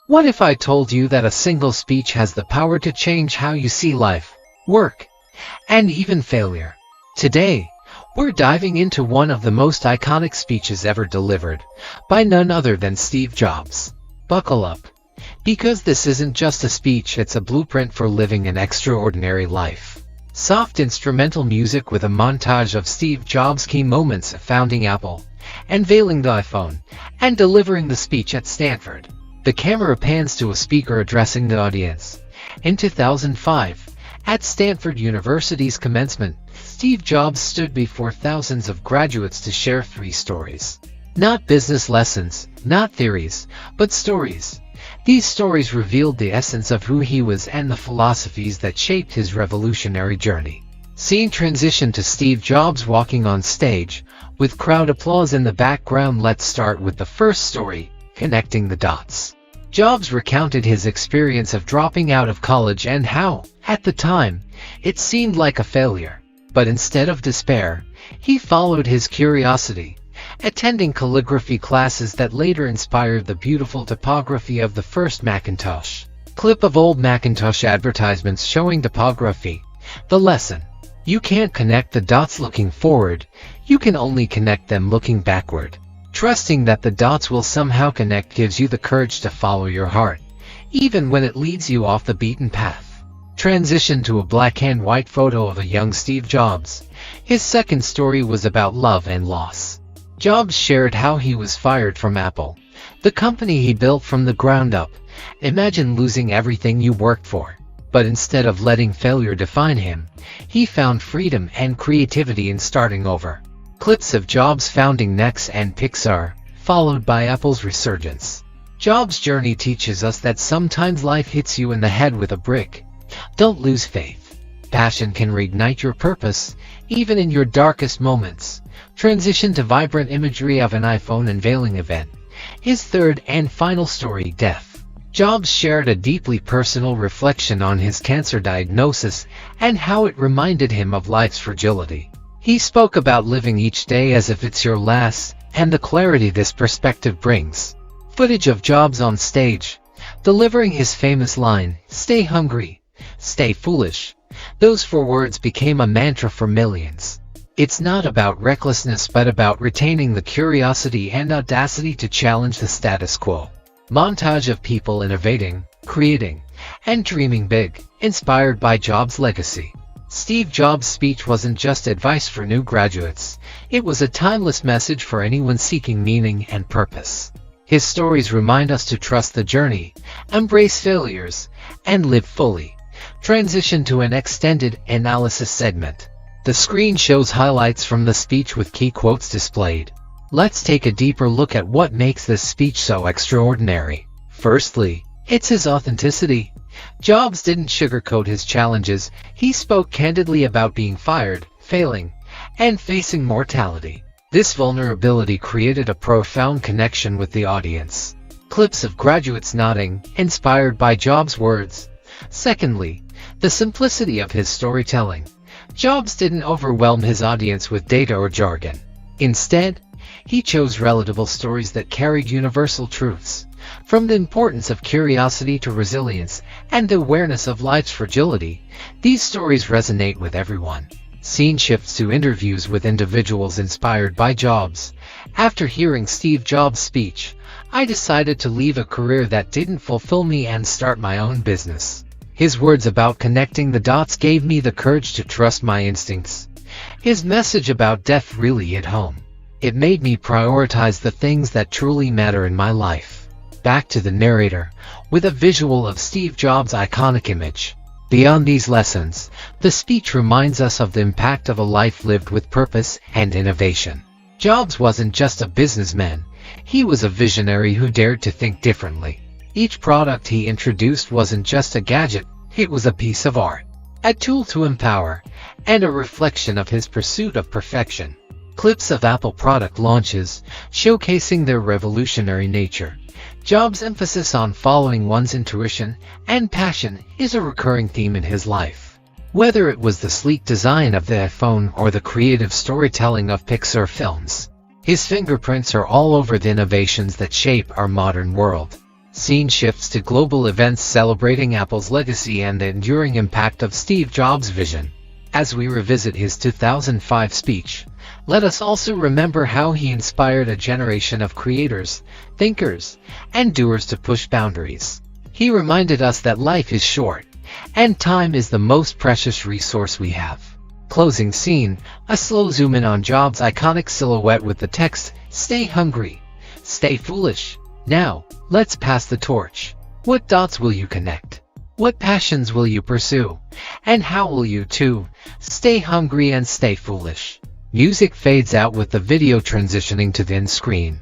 What if I told you that a single speech has the power to change how you see life, work, and even failure? Today, we're diving into one of the most iconic speeches ever delivered, by none other than Steve Jobs. Buckle up, because this isn't just a speech, it's a blueprint for living an extraordinary life. Soft instrumental music with a montage of Steve Jobs' key moments of founding Apple, unveiling the iPhone, and delivering the speech at Stanford. The camera pans to a speaker addressing the audience. In 2005, at Stanford University's commencement, Steve Jobs stood before thousands of graduates to share 3 stories. Not business lessons, not theories, but stories. These stories revealed the essence of who he was and the philosophies that shaped his revolutionary journey. Scene transition to Steve Jobs walking on stage, with crowd applause in the background. Let's start with the first story, connecting the dots. Jobs recounted his experience of dropping out of college and how, at the time, it seemed like a failure. But instead of despair, he followed his curiosity, attending calligraphy classes that later inspired the beautiful typography of the first Macintosh. Clip of old Macintosh advertisements showing typography. The lesson: you can't connect the dots looking forward, you can only connect them looking backward. Trusting that the dots will somehow connect gives you the courage to follow your heart, even when it leads you off the beaten path. Transition to a black and white photo of a young Steve Jobs. His second story was about love and loss. Jobs shared how he was fired from Apple, the company he built from the ground up. Imagine losing everything you worked for. But instead of letting failure define him, he found freedom and creativity in starting over. Clips of Jobs founding Next and Pixar, followed by Apple's resurgence. Jobs' journey teaches us that sometimes life hits you in the head with a brick. Don't lose faith. Passion can reignite your purpose, even in your darkest moments. Transition to vibrant imagery of an iPhone unveiling event. His third and final story, death. Jobs shared a deeply personal reflection on his cancer diagnosis and how it reminded him of life's fragility. He spoke about living each day as if it's your last, and the clarity this perspective brings. Footage of Jobs on stage, delivering his famous line, "Stay hungry, stay foolish." Those 4 words became a mantra for millions. It's not about recklessness but about retaining the curiosity and audacity to challenge the status quo. Montage of people innovating, creating, and dreaming big, inspired by Jobs' legacy. Steve Jobs' speech wasn't just advice for new graduates, it was a timeless message for anyone seeking meaning and purpose. His stories remind us to trust the journey, embrace failures, and live fully. Transition to an extended analysis segment. The screen shows highlights from the speech with key quotes displayed. Let's take a deeper look at what makes this speech so extraordinary. Firstly, it's his authenticity. Jobs didn't sugarcoat his challenges, he spoke candidly about being fired, failing, and facing mortality. This vulnerability created a profound connection with the audience. Clips of graduates nodding, inspired by Jobs' words. Secondly, the simplicity of his storytelling. Jobs didn't overwhelm his audience with data or jargon. Instead, he chose relatable stories that carried universal truths. From the importance of curiosity to resilience and the awareness of life's fragility, these stories resonate with everyone. Scene shifts to interviews with individuals inspired by Jobs. After hearing Steve Jobs' speech, I decided to leave a career that didn't fulfill me and start my own business. His words about connecting the dots gave me the courage to trust my instincts. His message about death really hit home. It made me prioritize the things that truly matter in my life. Back to the narrator, with a visual of Steve Jobs' iconic image. Beyond these lessons, the speech reminds us of the impact of a life lived with purpose and innovation. Jobs wasn't just a businessman, he was a visionary who dared to think differently. Each product he introduced wasn't just a gadget, it was a piece of art, a tool to empower, and a reflection of his pursuit of perfection. Clips of Apple product launches, showcasing their revolutionary nature. Jobs' emphasis on following one's intuition and passion is a recurring theme in his life. Whether it was the sleek design of the iPhone or the creative storytelling of Pixar films, his fingerprints are all over the innovations that shape our modern world. Scene shifts to global events celebrating Apple's legacy and the enduring impact of Steve Jobs' vision. As we revisit his 2005 speech, let us also remember how he inspired a generation of creators, thinkers, and doers to push boundaries. He reminded us that life is short, and time is the most precious resource we have. Closing scene, a slow zoom in on Jobs' iconic silhouette with the text, "Stay hungry, stay foolish." Now, let's pass the torch. What dots will you connect? What passions will you pursue? And how will you too stay hungry and stay foolish? Music fades out with the video transitioning to the end screen.